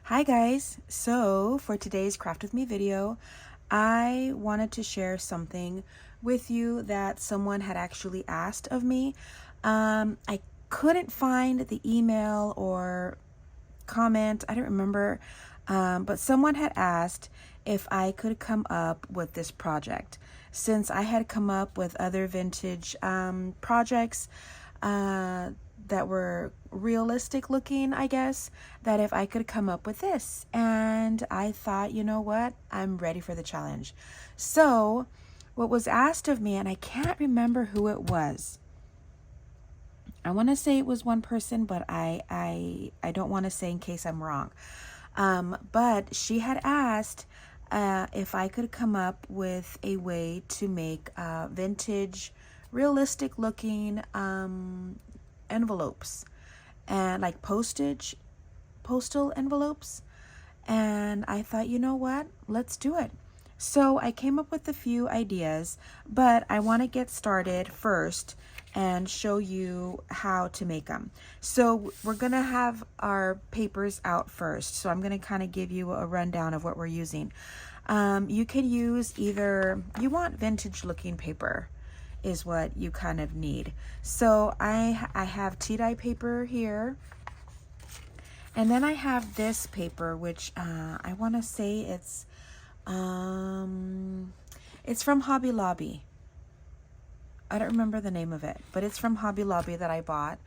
Hi guys, so for today's craft with me video, I wanted to share something with you that someone had actually asked of me. I couldn't find the email or comment, I don't remember, but someone had asked if I could come up with this project. Since I had come up with other vintage projects, that were realistic looking, I guess, that if I could come up with this. And I thought, you know what? I'm ready for the challenge. So, what was asked of me, and I can't remember who it was. I want to say it was one person, but I don't want to say in case I'm wrong. But she had asked if I could come up with a way to make vintage, realistic looking envelopes and like postal envelopes. And I thought, you know what, let's do it. So I came up with a few ideas, but I want to get started first and show you how to make them. So we're gonna have our papers out first, so I'm gonna kind of give you a rundown of what we're using. You can use either, you want vintage looking paper is what you kind of need. So I have tea dye paper here, and then I have this paper, which I want to say it's from Hobby Lobby. I don't remember the name of it, but it's from Hobby Lobby that I bought.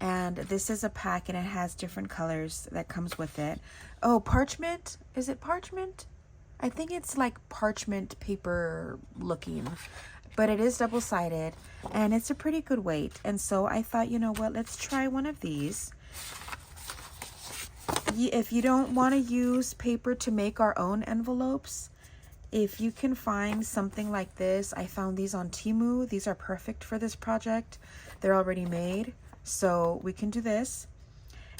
And this is a pack, and it has different colors that comes with it. Oh, parchment? Is it parchment? I think it's like parchment paper looking, but it is double-sided and it's a pretty good weight. And so I thought, you know what, let's try one of these. If you don't want to use paper to make our own envelopes, if you can find something like this, I found these on Temu. These are perfect for this project. They're already made, so we can do this.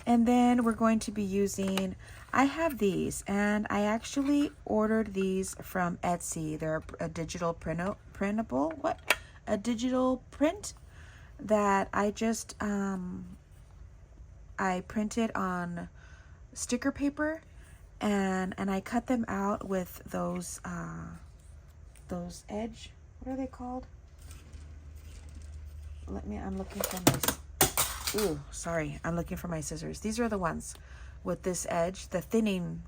And then we're going to be using, I have these, and I actually ordered these from Etsy. They're a digital printable, a digital print that I just, I printed on sticker paper, and I cut them out with those edge, what are they called? I'm looking for my, ooh, sorry, I'm looking for my scissors. These are the ones with this edge, the thinning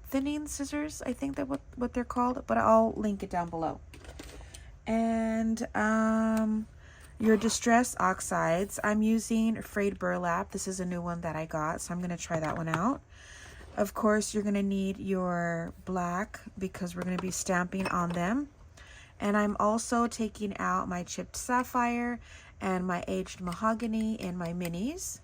scissors, I think that what they're called, but I'll link it down below. And your distress oxides, I'm using Frayed Burlap. This is a new one that I got, so I'm going to try that one out. Of course, you're going to need your black because we're going to be stamping on them. And I'm also taking out my chipped sapphire and my aged mahogany in my minis.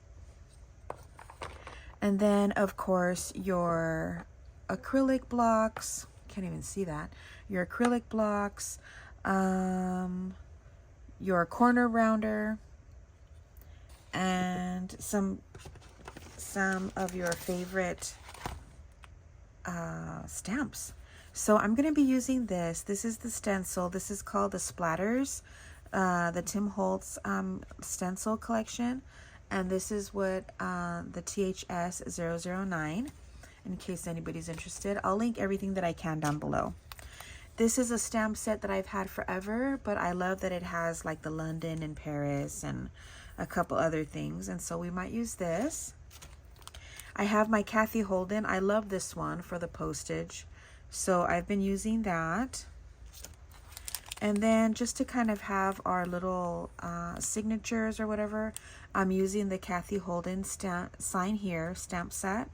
And then, of course, your acrylic blocks. Can't even see that. Your acrylic blocks, your corner rounder, and some of your favorite stamps. So I'm going to be using this. This is the stencil. This is called the Splatters, the Tim Holtz stencil collection. And this is what the THS 009, in case anybody's interested. I'll link everything that I can down below. This is a stamp set that I've had forever, but I love that it has like the London and Paris and a couple other things. And so we might use this. I have my Cathe Holden. I love this one for the postage, so I've been using that. And then just to kind of have our little signatures or whatever, I'm using the Cathe Holden sign here stamp set.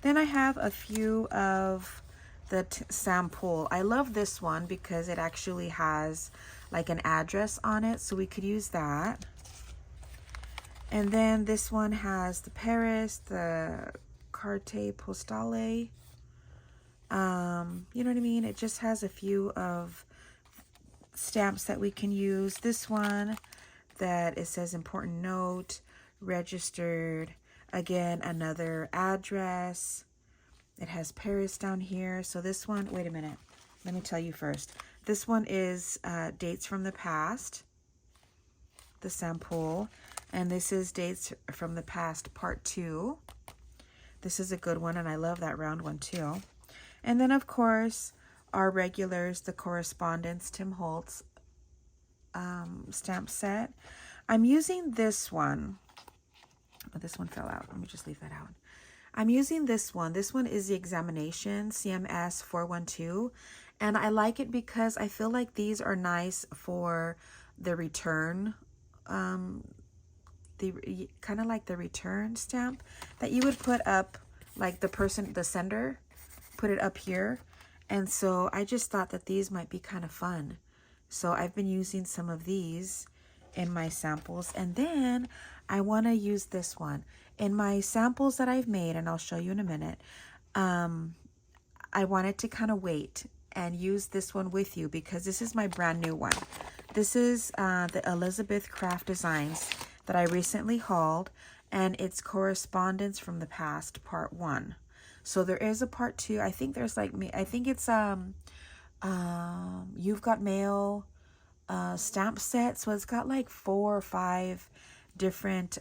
Then I have a few of the Sam Poole. I love this one because it actually has like an address on it, so we could use that. And then this one has the Paris, the Carte Postale. You know what I mean? It just has a few of stamps that we can use. This one that it says important note, registered. Again, another address. It has Paris down here. So this one, wait a minute. Let me tell you first. This one is dates from the past, the sample. And this is dates from the past part 2. This is a good one, and I love that round one too. And then, of course, our regulars, the Correspondence Tim Holtz stamp set. I'm using this one. Oh, this one fell out. Let me just leave that out. I'm using this one. This one is the Examination CMS 412. And I like it because I feel like these are nice for the return, the kind of like the return stamp that you would put up, like the sender, put it up here. And so I just thought that these might be kind of fun. So I've been using some of these in my samples. And then I want to use this one. In my samples that I've made, and I'll show you in a minute, I wanted to kind of wait and use this one with you because this is my brand new one. This is the Elizabeth Craft Designs that I recently hauled, and it's Correspondence from the Past, Part 1. So there is a Part 2. I think there's like me. I think it's You've Got Mail stamp set. So it's got like 4 or 5 different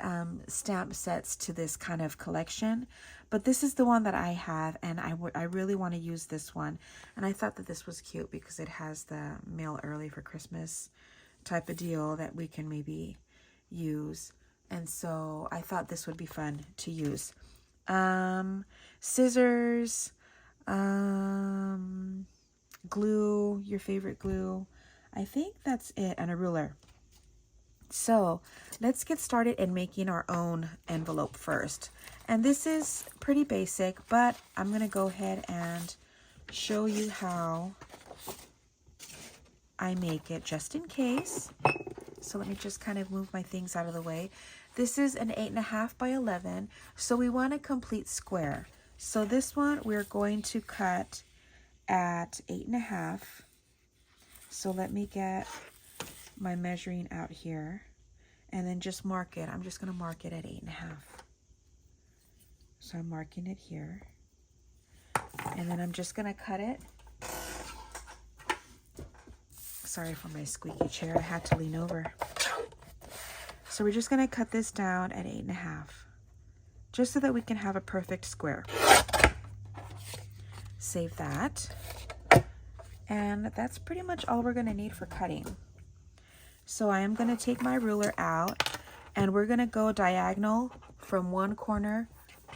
stamp sets to this kind of collection. But this is the one that I have, and I really want to use this one. And I thought that this was cute because it has the mail early for Christmas type of deal that we can maybe use. And so I thought this would be fun to use. Scissors, glue, your favorite glue. I think that's it, and a ruler. So let's get started in making our own envelope first. And this is pretty basic, but I'm going to go ahead and show you how I make it just in case. So let me just kind of move my things out of the way. This is an 8.5 by 11. So we want a complete square. So this one we're going to cut at 8.5. So let me get my measuring out here and then just mark it. I'm just going to mark it at 8.5. So I'm marking it here. And then I'm just going to cut it. Sorry for my squeaky chair. I had to lean over. So we're just going to cut this down at 8.5. Just so that we can have a perfect square. Save that. And that's pretty much all we're going to need for cutting. So I am going to take my ruler out, and we're going to go diagonal from one corner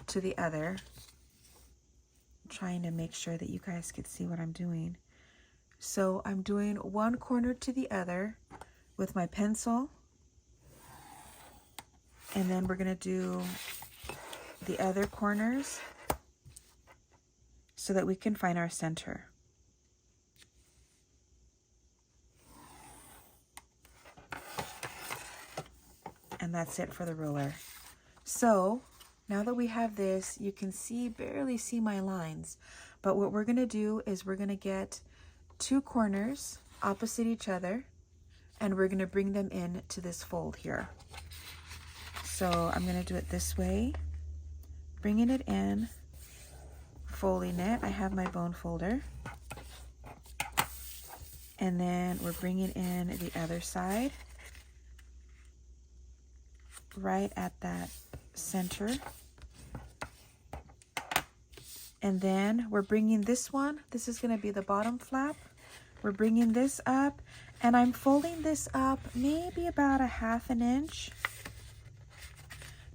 to the other. I'm trying to make sure that you guys can see what I'm doing. So I'm doing one corner to the other with my pencil. And then we're going to do the other corners so that we can find our center. And that's it for the ruler. So now that we have this, you can barely see my lines. But what we're going to do is we're going to get 2 corners opposite each other, and we're going to bring them in to this fold here. So I'm going to do it this way, bringing it in, folding it. I have my bone folder. And then we're bringing in the other side, right at that center. And then we're bringing this one. This is going to be the bottom flap. We're bringing this up, and I'm folding this up maybe about 1/2 inch.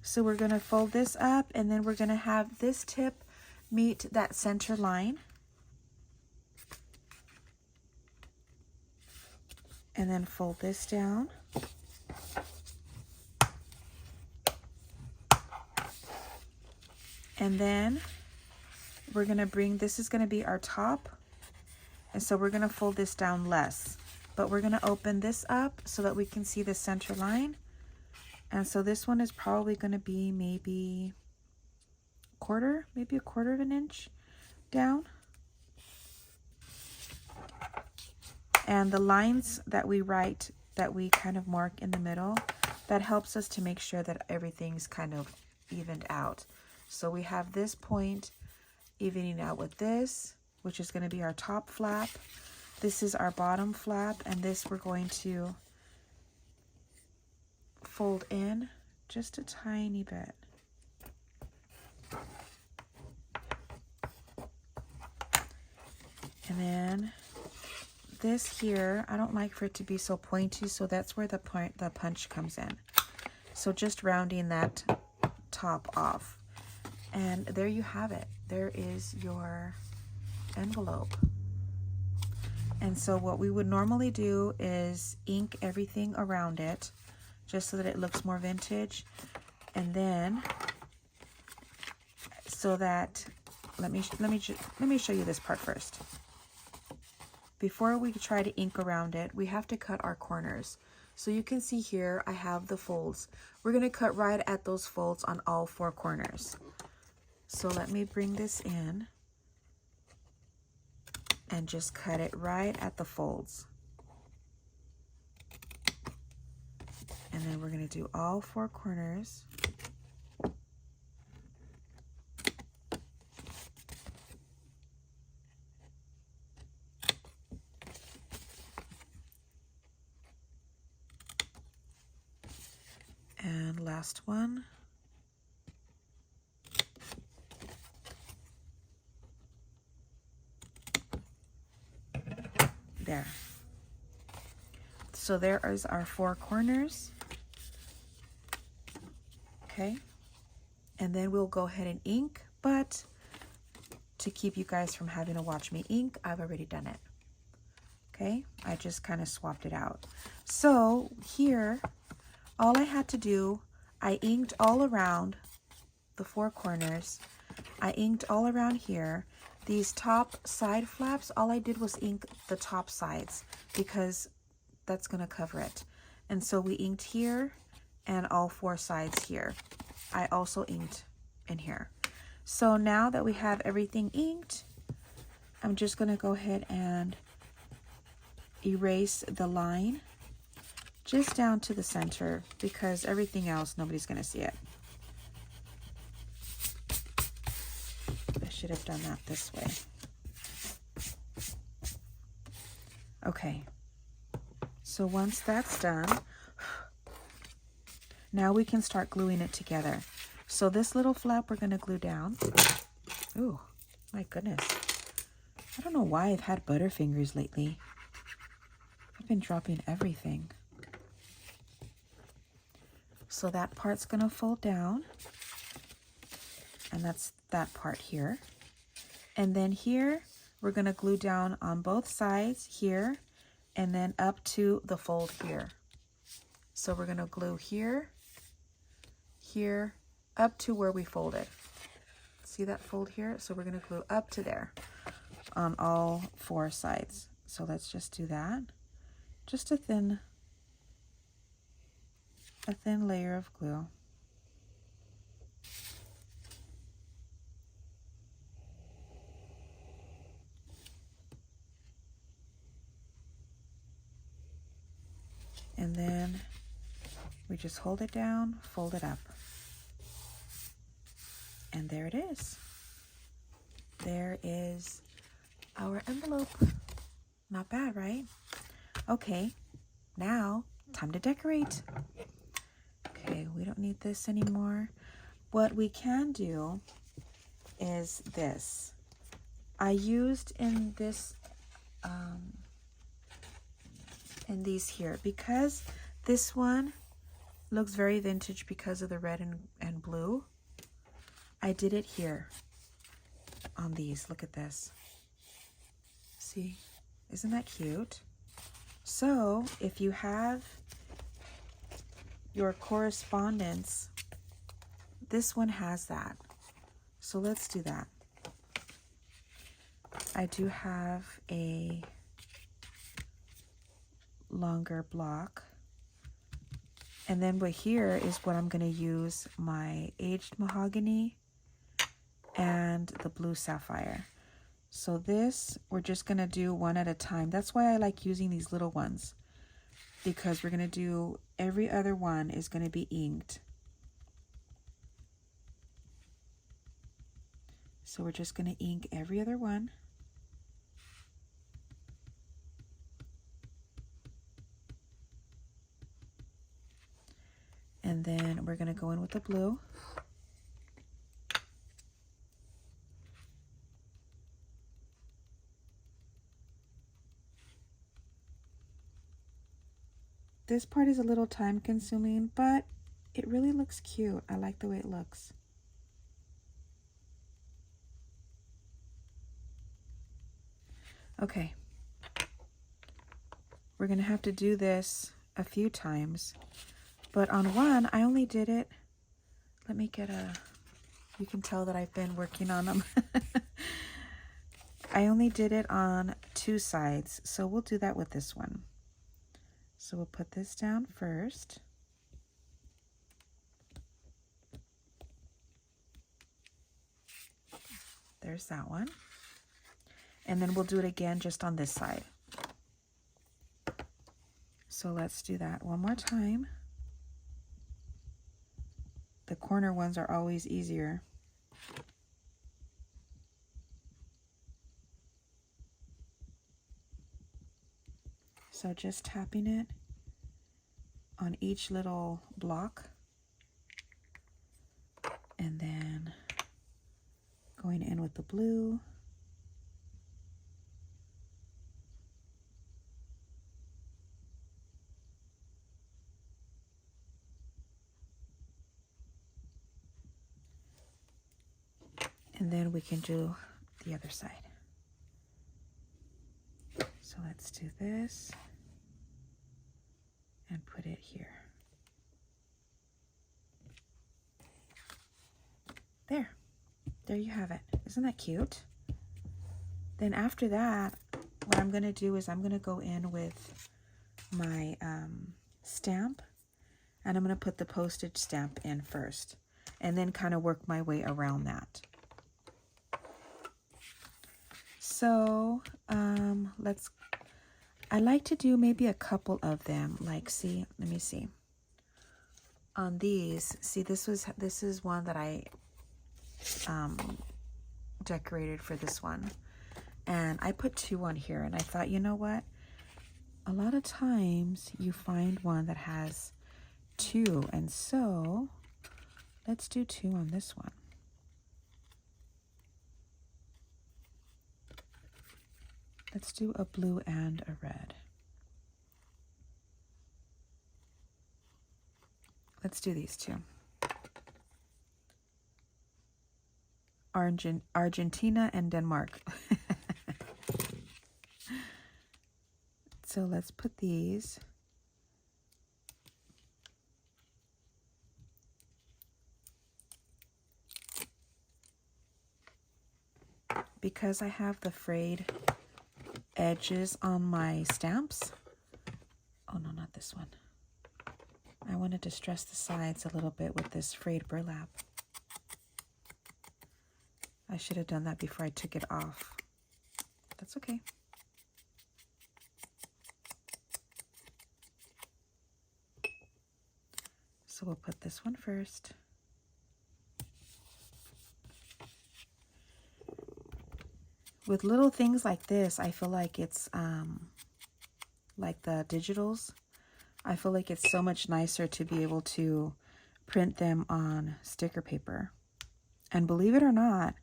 So we're going to fold this up, and then we're going to have this tip meet that center line. And then fold this down. And then we're going to this is going to be our top. And so we're going to fold this down less. But we're going to open this up so that we can see the center line. And so this one is probably going to be maybe a quarter of an inch down. And the lines that we write, that we kind of mark in the middle, that helps us to make sure that everything's kind of evened out. So we have this point evening out with this, which is going to be our top flap. This is our bottom flap, and this we're going to fold in just a tiny bit. And then this here, I don't like for it to be so pointy, so that's where the punch comes in. So just rounding that top off. And there you have it. There is your envelope. And so what we would normally do is ink everything around it just so that it looks more vintage. And then so that let me show you this part first. Before we try to ink around it, we have to cut our corners. So you can see here I have the folds. We're going to cut right at those folds on all 4 corners. So let me bring this in and just cut it right at the folds. And then we're going to do all 4 corners. And last one. There. So there is our 4 corners. Okay. And then we'll go ahead and ink, but to keep you guys from having to watch me ink, I've already done it. Okay. I just kind of swapped it out. So here, all I had to do, I inked all around the 4 corners. I inked all around here. These top side flaps, all I did was ink the top sides because that's going to cover it. And so we inked here and all 4 sides here. I also inked in here. So now that we have everything inked, I'm just going to go ahead and erase the line just down to the center because everything else, nobody's going to see it. I should have done that this way. Okay. So once that's done, now we can start gluing it together. So this little flap we're going to glue down. Ooh, my goodness. I don't know why I've had butterfingers lately. I've been dropping everything. So that part's going to fold down. And that's that part here. And then here, we're going to glue down on both sides here and then up to the fold here. So we're going to glue here, here, up to where we folded. See that fold here? So we're going to glue up to there on all 4 sides. So let's just do that. Just a thin layer of glue. And then we just hold it down, fold it up. And there it is. There is our envelope. Not bad, right? Okay, now time to decorate. Okay, we don't need this anymore. What we can do is this. I used in this, in these here, because this one looks very vintage because of the red and blue. I did it here on these. Look at this. See, isn't that cute? So if you have your correspondence, this one has that. So let's do that. I do have a longer block. And then what here is what I'm going to use my aged mahogany and the blue sapphire. So this, we're just going to do one at a time. That's why I like using these little ones, because we're going to do every other one is going to be inked. So we're just going to ink every other one. And then we're going to go in with the blue. this part is a little time consuming, but it really looks cute. I like the way it looks. Okay. We're going to have to do this a few times. But on one, I only did it. Let me get a... You can tell that I've been working on them. I only did it on 2 sides. So we'll do that with this one. So we'll put this down first. There's that one. And then we'll do it again just on this side. So let's do that one more time. The corner ones are always easier. So just tapping it on each little block. And then going in with the blue. And then we can do the other side. So let's do this and put it here. There you have it. Isn't that cute? Then after that, what I'm going to do is I'm going to go in with my stamp, and I'm going to put the postage stamp in first, and then kind of work my way around that. So I like to do maybe a couple of them. Like, see, let me see. On these, see, this is one that I decorated for this one, and I put 2 on here, and I thought, you know what? A lot of times you find one that has 2, and so let's do 2 on this one. Let's do a blue and a red. Let's do these 2. Argentina and Denmark. So let's put these. Because I have the frayed edges on my stamps. Oh no, not this one. I wanted to stress the sides a little bit with this frayed burlap. I should have done that before I took it off. That's okay. So we'll put this one first. With little things like this, I feel like it's like the digitals. I feel like it's so much nicer to be able to print them on sticker paper. And believe it or not,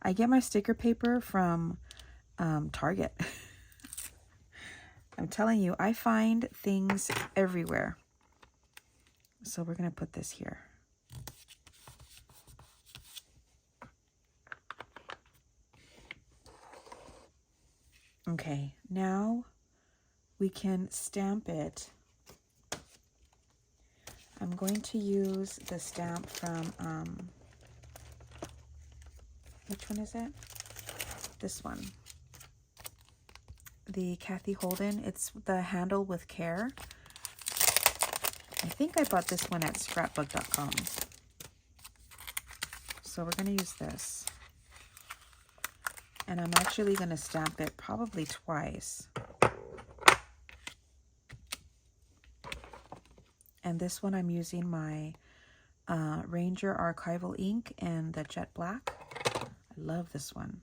I get my sticker paper from Target. I'm telling you, I find things everywhere. So we're going to put this here. Okay, now we can stamp it. I'm going to use the stamp from, which one is it? This one. The Cathe Holden. It's the Handle with Care. I think I bought this one at scrapbook.com. So we're going to use this. And I'm actually going to stamp it probably twice. And this one I'm using my Ranger Archival ink and the Jet Black. I love this one.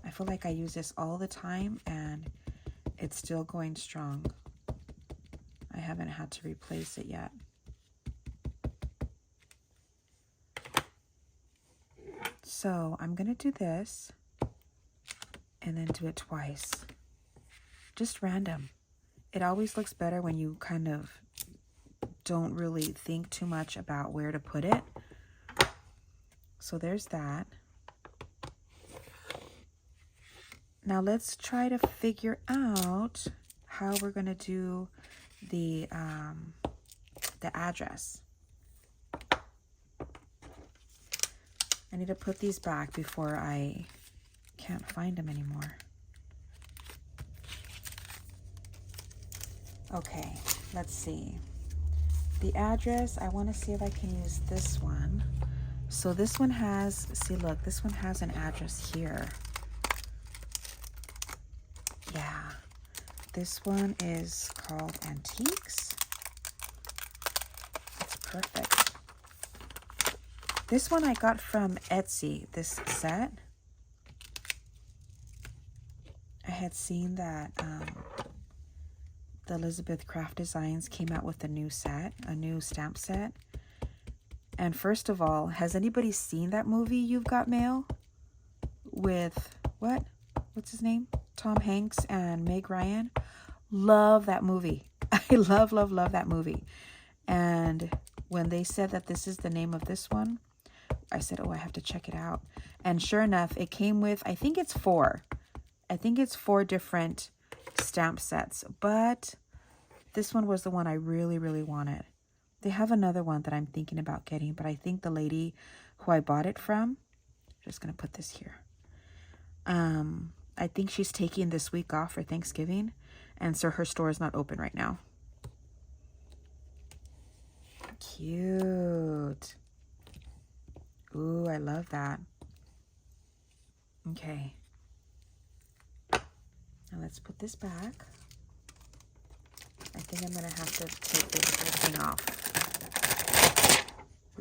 I feel like I use this all the time and it's still going strong. I haven't had to replace it yet. So I'm going to do this and then do it twice. Just random. It always looks better when you kind of don't really think too much about where to put it. So there's that. Now let's try to figure out how we're going to do the address. I need to put these back before I can't find them anymore. Okay, let's see. The address, I want to see if I can use this one. So this one has, see, look, this one has an address here. Yeah, this one is called Antiques. It's perfect. This one I got from Etsy, this set. I had seen that the Elizabeth Craft Designs came out with a new set, a new stamp set. And first of all, has anybody seen that movie, You've Got Mail? With, what's his name? Tom Hanks and Meg Ryan. Love that movie. I love that movie. And when they said that this is the name of this one, I said, oh, I have to check it out. And sure enough, it came with, I think it's 4. I think it's 4 different stamp sets. But this one was the one I really, really wanted. They have another one that I'm thinking about getting, but I think the lady who I bought it from, I'm just going to put this here. I think she's taking this week off for Thanksgiving, and so her store is not open right now. Cute. Ooh, I love that. Okay. Now let's put this back. I think I'm going to have to take this whole thing off.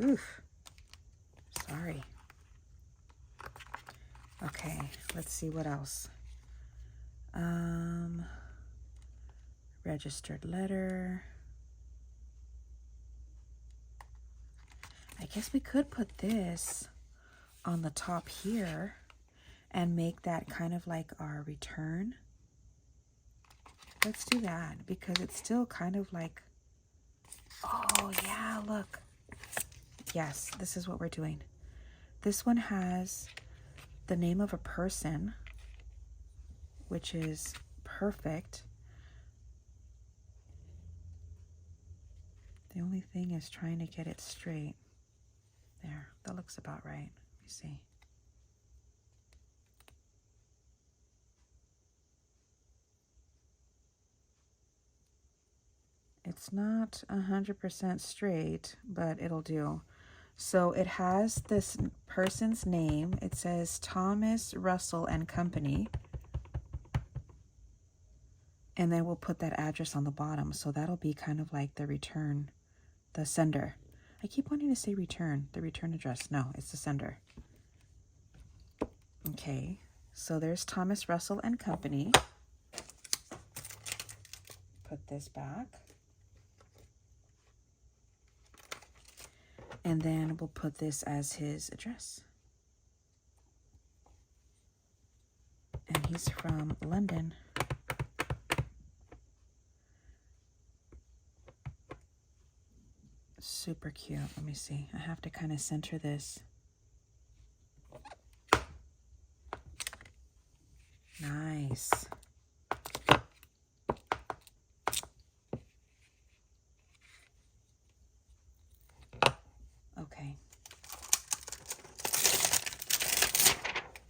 Oof. Sorry. Okay, let's see what else. Registered letter. I guess we could put this on the top here and make that kind of like our return. Let's do that because it's still kind of like, oh yeah, look. Yes, this is what we're doing. This one has the name of a person, which is perfect. The only thing is trying to get it straight. There, that looks about right. Let me see. It's not 100% straight, but it'll do. So it has this person's name. It says Thomas Russell and Company. And then we'll put that address on the bottom. So that'll be kind of like the return, the sender. I keep wanting to say return, the return address. No, it's the sender. Okay, so there's Thomas Russell and Company. Put this back. And then we'll put this as his address. And he's from London. Super cute. Let me see. I have to kind of center this. Nice. Okay.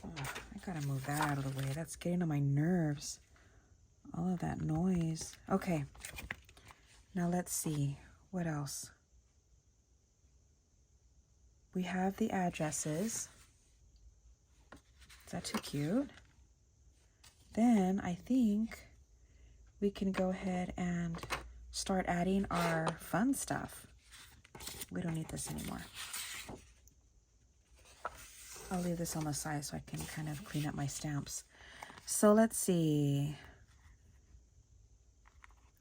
Oh, I gotta move that out of the way. That's getting on my nerves. All of that noise. Okay. Now let's see. What else? We have the addresses. Is that too cute? Then I think we can go ahead and start adding our fun stuff. We don't need this anymore. I'll leave this on the side so I can kind of clean up my stamps. So let's see.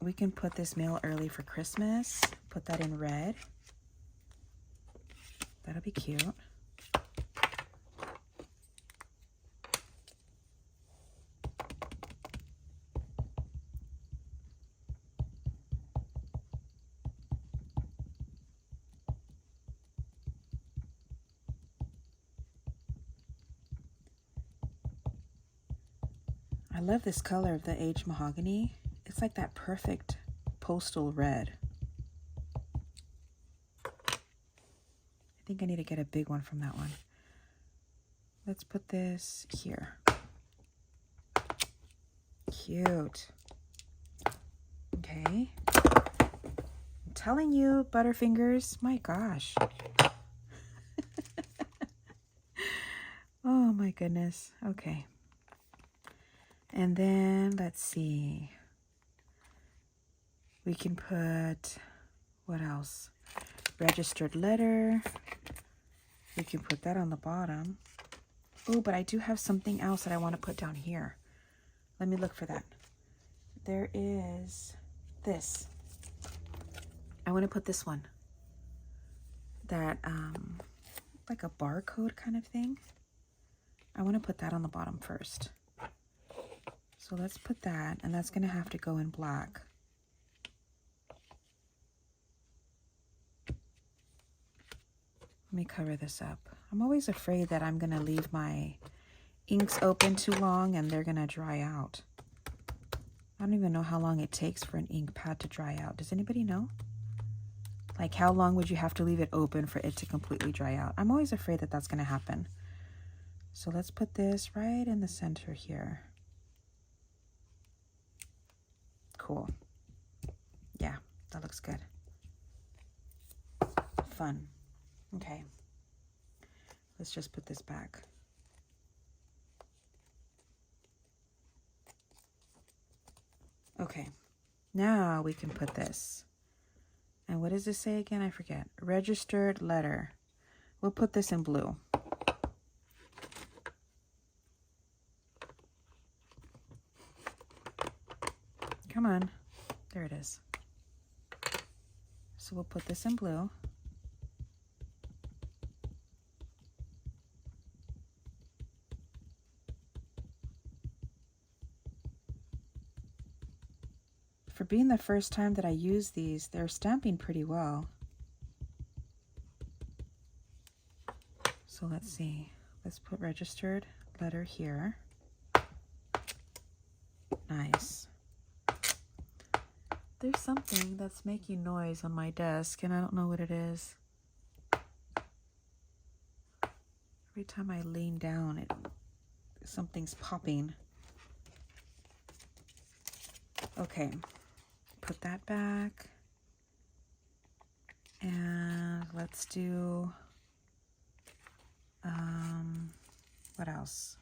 We can put this mail early for Christmas. Put that in red. That'll be cute. I love this color of the aged mahogany. It's like that perfect postal red. I think I need to get a big one from that one. Let's put this here. Cute. Okay. I'm telling you, Butterfingers, my gosh. Oh my goodness. Okay. And then let's see. We can put, what else? Registered letter. We can put that on the bottom. Oh, but I do have something else that I want to put down here. Let me look for that. There is this. I want to put this one. That, like a barcode kind of thing. I want to put that on the bottom first. So let's put that, and that's going to have to go in black. Let me cover this up. I'm always afraid that I'm going to leave my inks open too long and they're going to dry out. I don't even know how long it takes for an ink pad to dry out. Does anybody know? Like, how long would you have to leave it open for it to completely dry out? I'm always afraid that that's going to happen. So let's put this right in the center here. Cool. Yeah, that looks good. Fun. Okay. Let's just put this back. Okay. Now we can put this. And what does this say again? I forget. Registered letter. We'll put this in blue. Come on. There it is. So we'll put this in blue. For being the first time that I use these, they're stamping pretty well. So let's see. Let's put registered letter here. Nice. There's something that's making noise on my desk, and I don't know what it is. Every time I lean down, something's popping. Okay. Put that back, and let's do what else?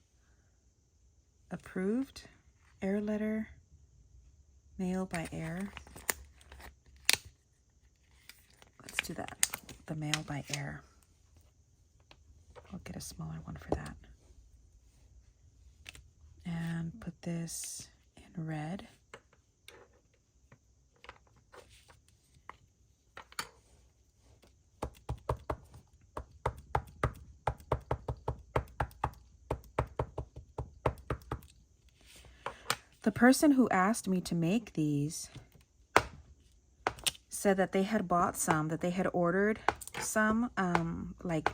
Approved, air letter, mail by air. Let's do that, the mail by air. I'll get a smaller one for that. And put this in red. The person who asked me to make these said that they had bought some, that they had ordered some, like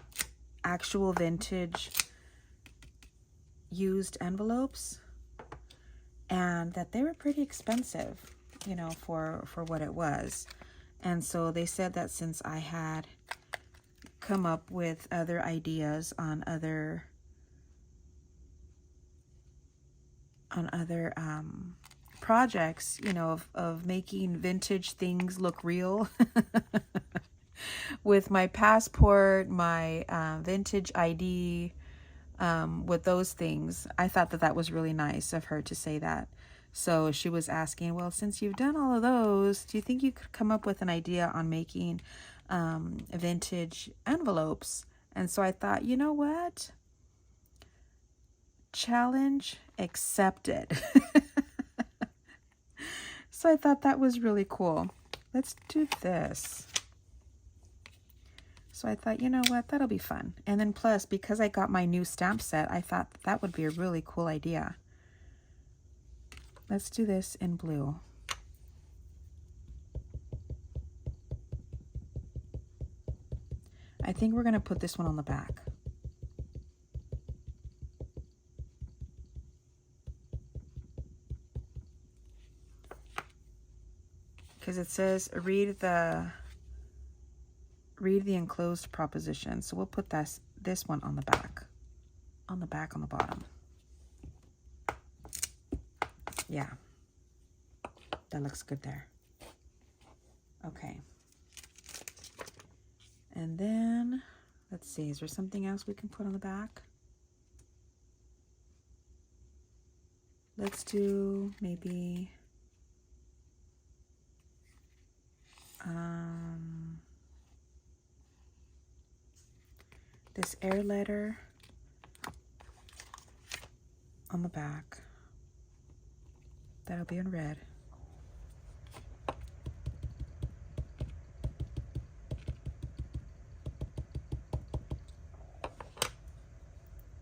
actual vintage used envelopes, and that they were pretty expensive, you know, for what it was. And so they said that since I had come up with other ideas on other projects, you know, of making vintage things look real with my passport, my vintage ID, with those things. I thought that that was really nice of her to say that. So she was asking, well, since you've done all of those, do you think you could come up with an idea on making vintage envelopes? And so I thought, you know what? Challenge accepted. So I thought that was really cool. Let's do this. So I thought, you know what, that'll be fun. And then plus, because I got my new stamp set, I thought that would be a really cool idea. Let's do this in blue. I think we're going to put this one on the back. because it says read the enclosed proposition. So we'll put this one on the back. On the bottom. Yeah. That looks good there. Okay. And then, let's see, is there something else we can put on the back? Let's do maybe this air letter on the back. That'll be in red.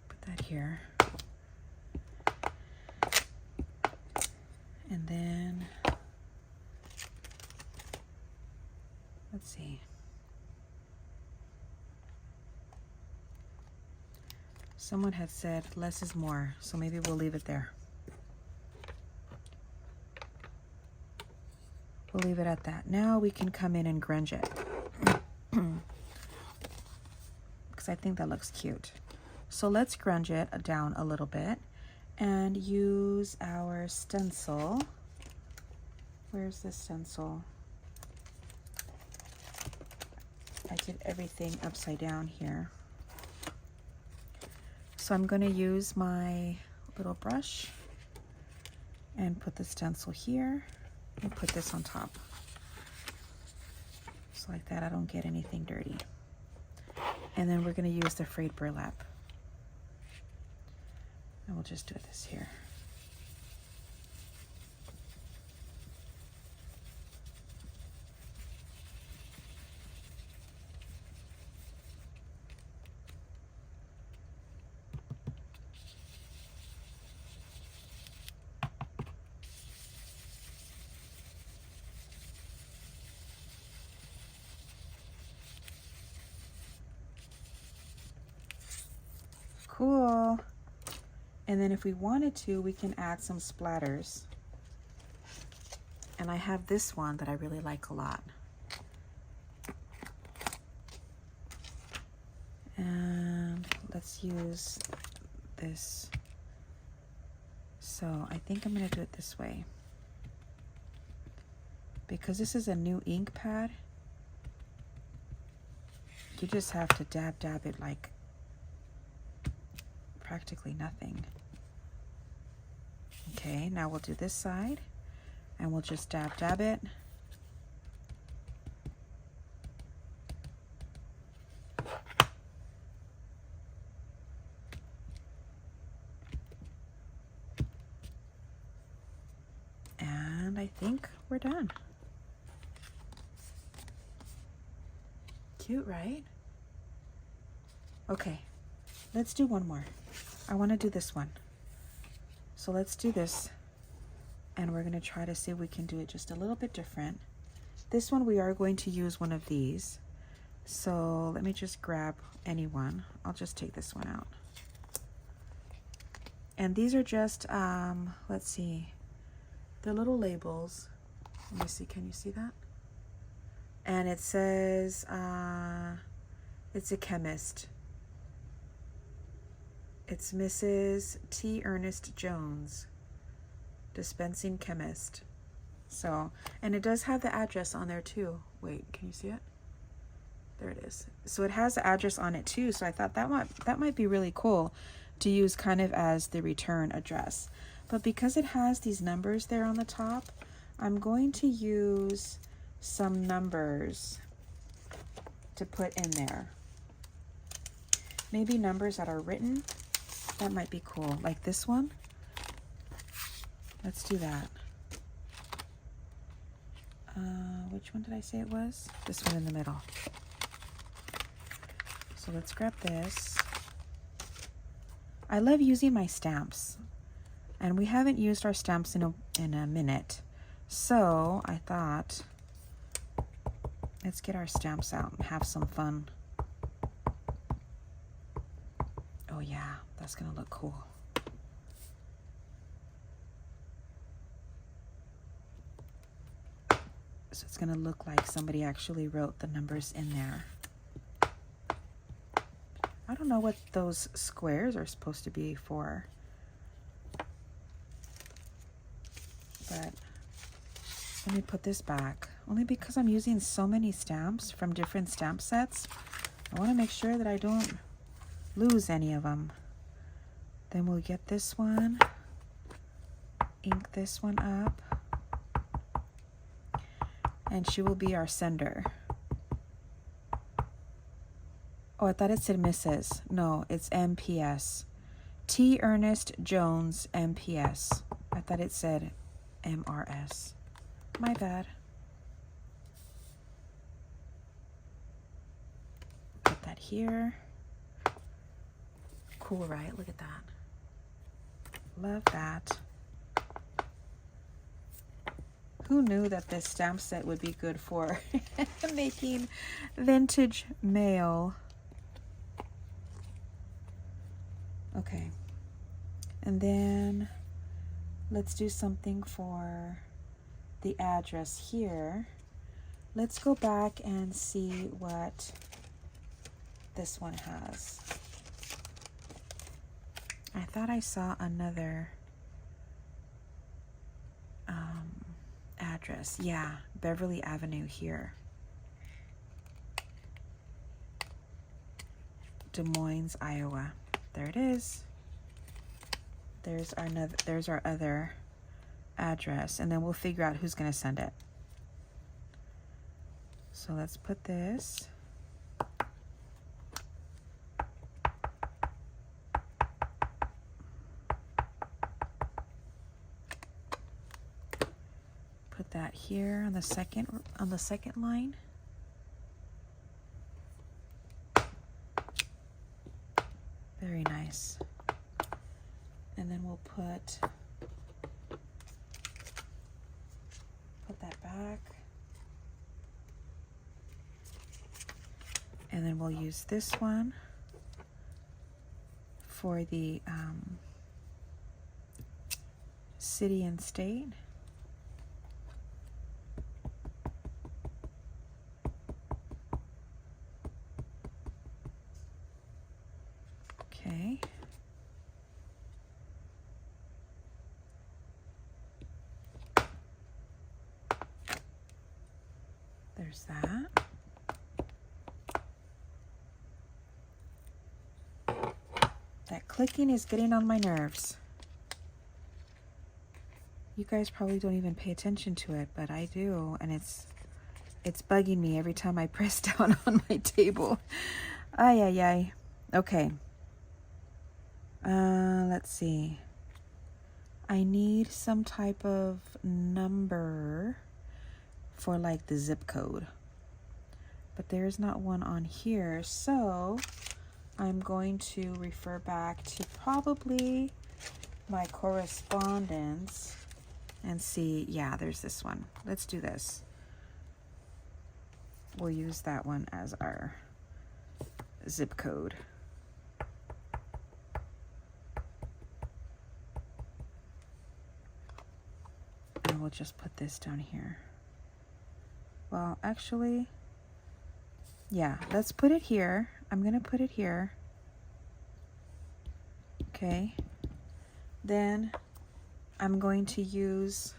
Put that here. And then, let's see. Someone had said less is more, so maybe we'll leave it there. We'll leave it at that. Now we can come in and grunge it. Because I think that looks cute. So let's grunge it down a little bit and use our stencil. Where's the stencil? I did everything upside down here. So I'm going to use my little brush and put the stencil here and put this on top. So like that, I don't get anything dirty. And then we're going to use the frayed burlap. And we'll just do this here. Cool. And then if we wanted to, we can add some splatters. And I have this one that I really like a lot. And let's use this. So I think I'm going to do it this way. Because this is a new ink pad, you just have to dab it like practically nothing. Okay, now we'll do this side and we'll just dab it. And I think we're done. Cute, right? Okay, let's do one more. I want to do this one. So let's do this. And we're going to try to see if we can do it just a little bit different. This one we are going to use one of these. So let me just grab any one. I'll just take this one out. And these are just, let's see. They're little labels. Let me see, can you see that? And it says, it's a chemist. It's Mrs. T. Ernest Jones, dispensing chemist. So, and it does have the address on there too. Wait, can you see it? There it is. So it has the address on it too. So I thought that might be really cool to use kind of as the return address. But because it has these numbers there on the top, I'm going to use some numbers to put in there. Maybe numbers that are written. That might be cool. Like this one. Let's do that. Which one did I say it was? This one in the middle. So let's grab this. I love using my stamps. And we haven't used our stamps in a minute. So I thought, let's get our stamps out and have some fun. Oh yeah, that's gonna look cool. So it's going to look like somebody actually wrote the numbers in there. I don't know what those squares are supposed to be for. But let me put this back. Only because I'm using so many stamps from different stamp sets. I want to make sure that I don't lose any of them. Then we'll get this one. Ink this one up. And she will be our sender. Oh, I thought it said Mrs. No, it's MPS. T. Ernest Jones, MPS. I thought it said MRS. My bad. Put that here. Cool, right? Look at that. Love that. Who knew that this stamp set would be good for making vintage mail? Okay. And then let's do something for the address here. Let's go back and see what this one has. I thought I saw another address. Yeah, Beverly Avenue here. Des Moines, Iowa. There it is. There's our other address, and then we'll figure out who's going to send it. So let's put this. Put that here on the second line. Very nice. And then we'll put that back. And then we'll use this one for the city and state. Okay. There's that. That clicking is getting on my nerves. You guys probably don't even pay attention to it, but I do, and it's bugging me every time I press down on my table. Ay, ay, ay. Okay. Let's see. I need some type of number for like the zip code, but there's not one on here, so I'm going to refer back to probably my correspondence and see. Yeah, there's this one. Let's do this. We'll use that one as our zip code. And we'll just put this down here. Well, actually, yeah, let's put it here. I'm going to put it here. Okay. Then I'm going to use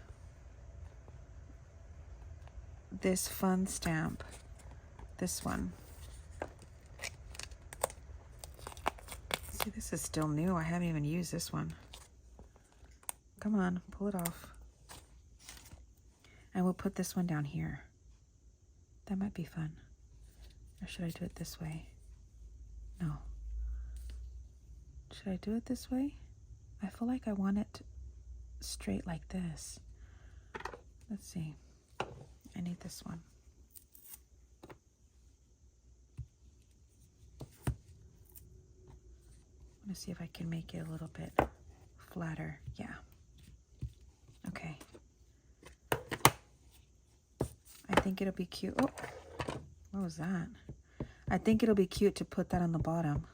this fun stamp. This one. See, this is still new. I haven't even used this one. Come on, pull it off. And we'll put this one down here. That might be fun. Or should I do it this way? No. Should I do it this way? I feel like I want it straight like this. Let's see. I need this one. I'm gonna see if I can make it a little bit flatter. Yeah. Okay. I think it'll be cute. Oh, what was that? I think it'll be cute to put that on the bottom.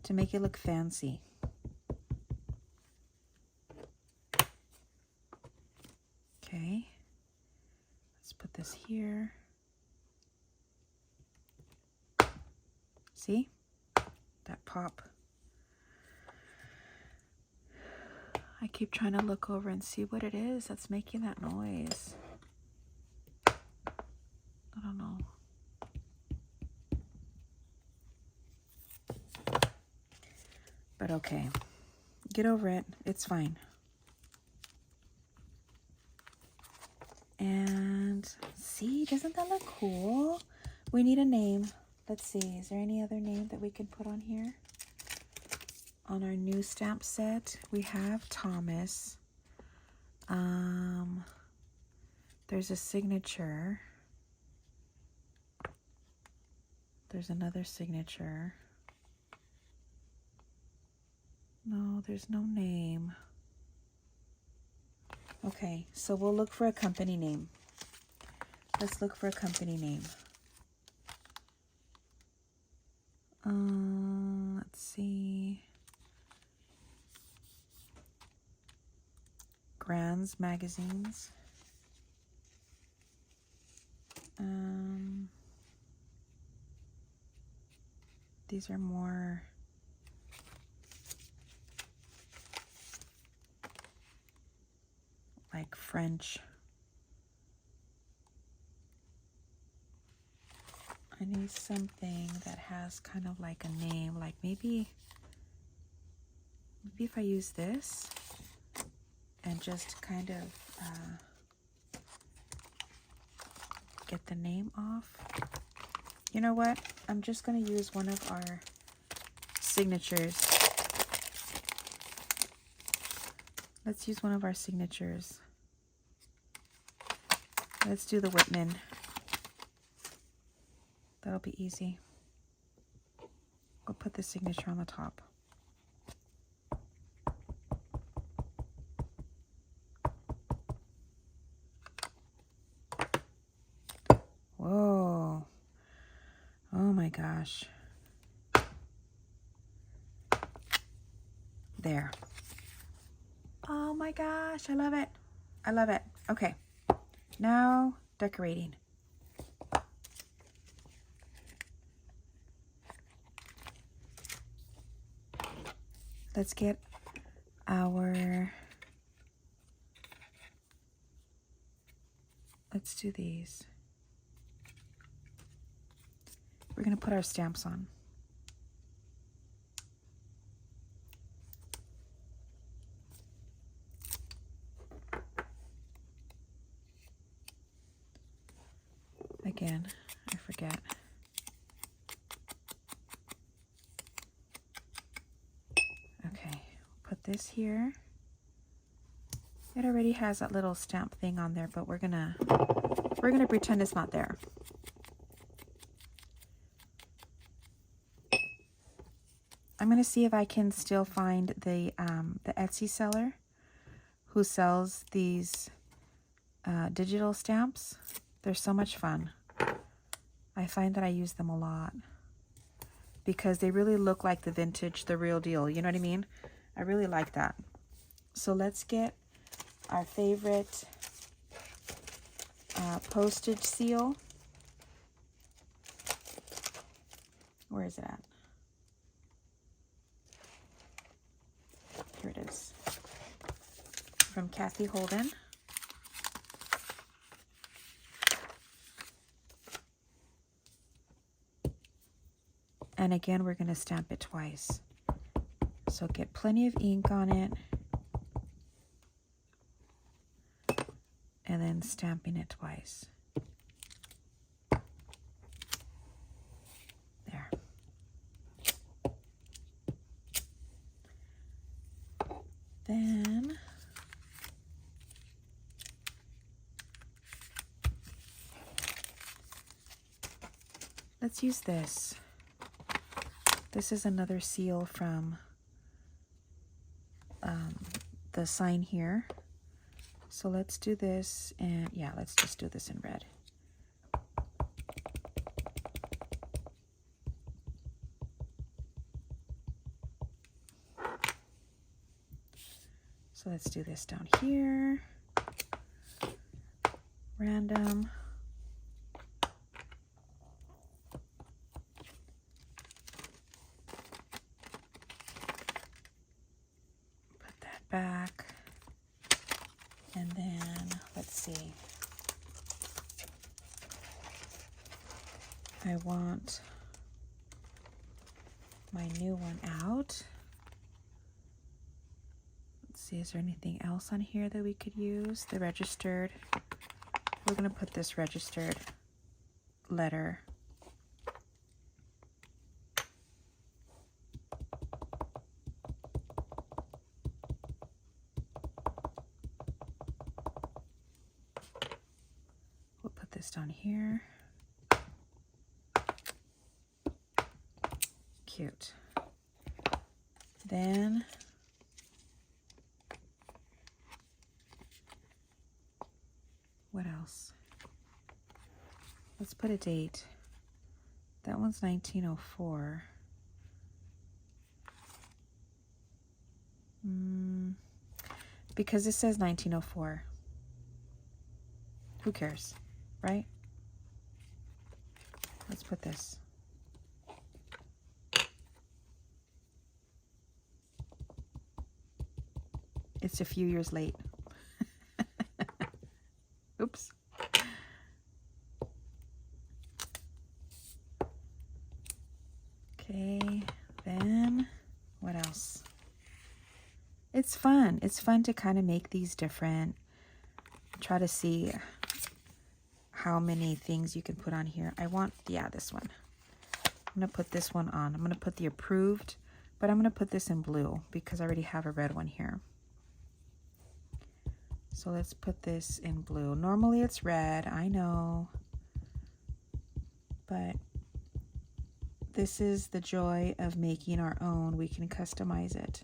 To make it look fancy. See? That pop. I keep trying to look over and see what it is that's making that noise. I don't know. But okay. Get over it. It's fine. And see, doesn't that look cool? We need a name. Let's see, is there any other name that we can put on here? On our new stamp set, we have Thomas. There's a signature. There's another signature. No, there's no name. Okay, so we'll look for a company name. Let's look for a company name. Let's see. Grand's magazines. These are more like French. I need something that has kind of like a name, like maybe if I use this and just kind of get the name off. You know what? I'm just going to use one of our signatures. Let's use one of our signatures. Let's do the Whitman. That'll be easy. We'll put the signature on the top. Whoa. Oh my gosh. There. Oh my gosh, I love it. I love it. Okay. Now decorating. Let's get our, let's do these. We're going to put our stamps on. Again, I forget. Okay, put this here. It already has that little stamp thing on there, but we're gonna pretend it's not there. I'm gonna see if I can still find the Etsy seller who sells these digital stamps. They're so much fun. I find that I use them a lot because they really look like the vintage, the real deal. You know what I mean? I really like that. So let's get our favorite postage seal. Where is it at? Here it is. From Cathe Holden. And again, we're going to stamp it twice. So get plenty of ink on it. And then stamping it twice. There. Then let's use this. This is another seal from the sign here. So let's do this, and yeah, let's just do this in red. So let's do this down here. Random. back. And then, let's see. I want my new one out. Let's see, is there anything else on here that we could use? The registered. We're going to put this registered letter. We'll put this down here. Cute. Then what else? Let's put a date. That one's 1904. Because it says 1904. Who cares, right? Let's put this. It's a few years late. Oops. Okay, then what else? It's fun. It's fun to kind of make these different. Try to see how many things you can put on here. I want, yeah, this one. I'm going to put this one on. I'm going to put the approved, but I'm going to put this in blue because I already have a red one here. So let's put this in blue. Normally it's red, I know, but this is the joy of making our own. We can customize it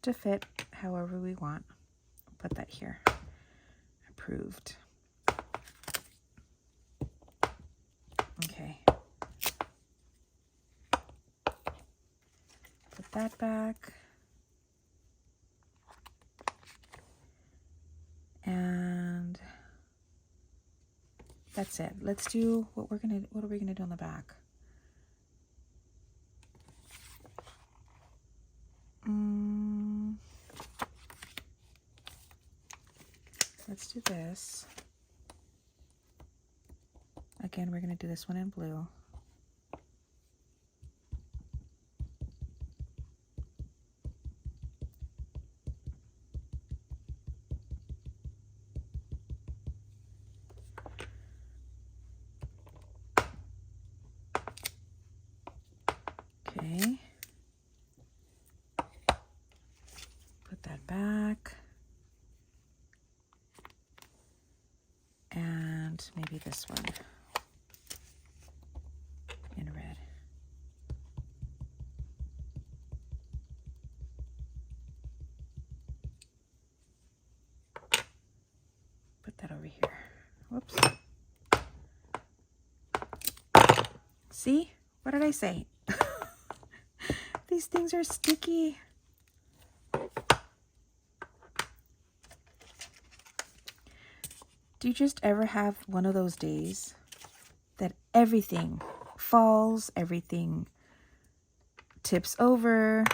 to fit however we want. Put that here. Approved. Okay. Put that back. And that's it. Let's do what are we gonna do on the back? Let's do this. Again, we're gonna do this one in blue. Okay. Put that back. And maybe this one in red. Put that over here. Whoops. See? What did I say? These things are sticky. Do you just ever have one of those days that everything falls, everything tips over,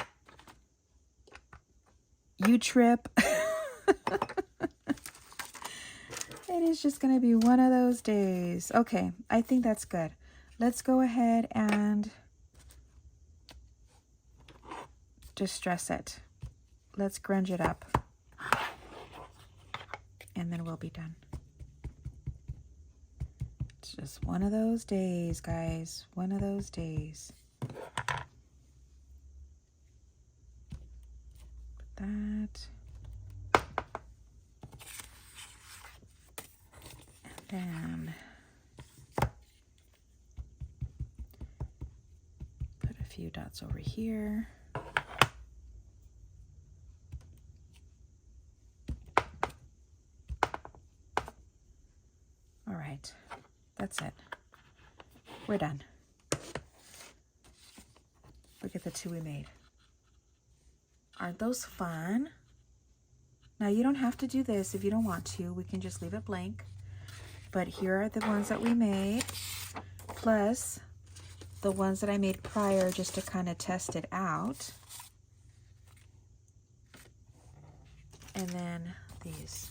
you trip? It is just going to be one of those days. Okay, I think that's good. Let's go ahead and distress it. Let's grunge it up. And then we'll be done. It's just one of those days, guys. One of those days. Put that. And then put a few dots over here. All right, that's it. We're done. Look at the two we made. Aren't those fun? Now you don't have to do this if you don't want to. We can just leave it blank. But here are the ones that we made, plus the ones that I made prior just to kind of test it out. And then these.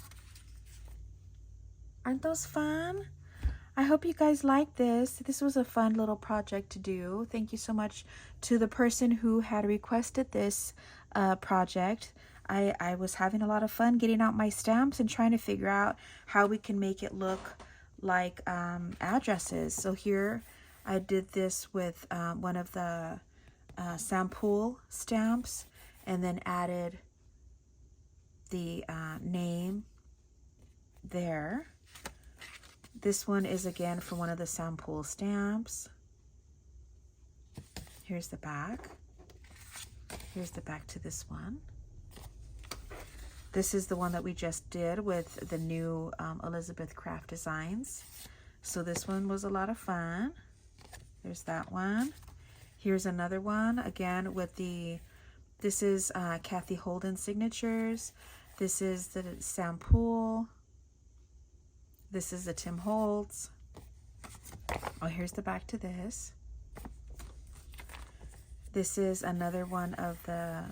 Aren't those fun? I hope you guys like this. This was a fun little project to do. Thank you so much to the person who had requested this project. I was having a lot of fun getting out my stamps and trying to figure out how we can make it look like addresses. So here I did this with one of the Poole stamps, and then added the name there. This one is again from one of the Poole stamps. Here's the back. Here's the back to this one. This is the one that we just did with the new Elizabeth Craft Designs. So this one was a lot of fun. There's that one. Here's another one, again with the, this is Cathe Holden signatures. This is the Poole. This is the Tim Holtz. Oh, here's the back to this. This is another one of the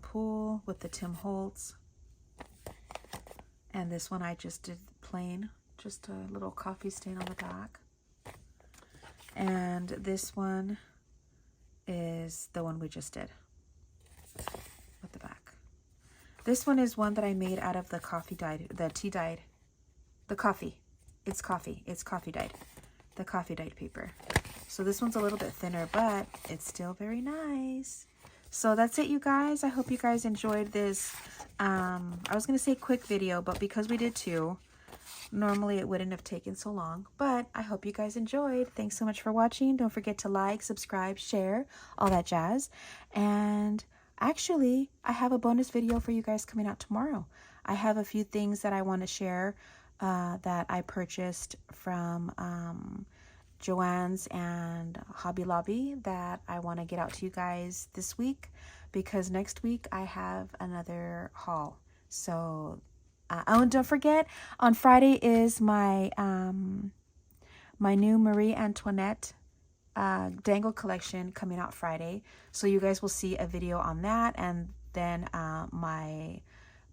Poole with the Tim Holtz. And this one I just did plain, just a little coffee stain on the back. And this one is the one we just did with the back. This one is one that I made out of the coffee dyed, the tea dyed, the coffee. It's coffee dyed, the coffee dyed paper. So this one's a little bit thinner, but it's still very nice. So that's it, you guys. I hope you guys enjoyed this. I was going to say quick video, but because we did two, normally it wouldn't have taken so long. But I hope you guys enjoyed. Thanks so much for watching. Don't forget to like, subscribe, share, all that jazz. And actually, I have a bonus video for you guys coming out tomorrow. I have a few things that I want to share that I purchased from Joann's and Hobby Lobby that I want to get out to you guys this week, because next week I have another haul. So oh, and don't forget, on Friday is my my new Marie Antoinette dangle collection coming out Friday. So you guys will see a video on that, and then my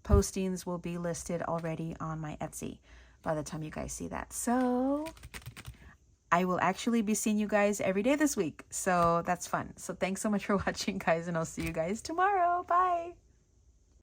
postings will be listed already on my Etsy by the time you guys see that. So I will actually be seeing you guys every day this week. So that's fun. So thanks so much for watching, guys, and I'll see you guys tomorrow. Bye.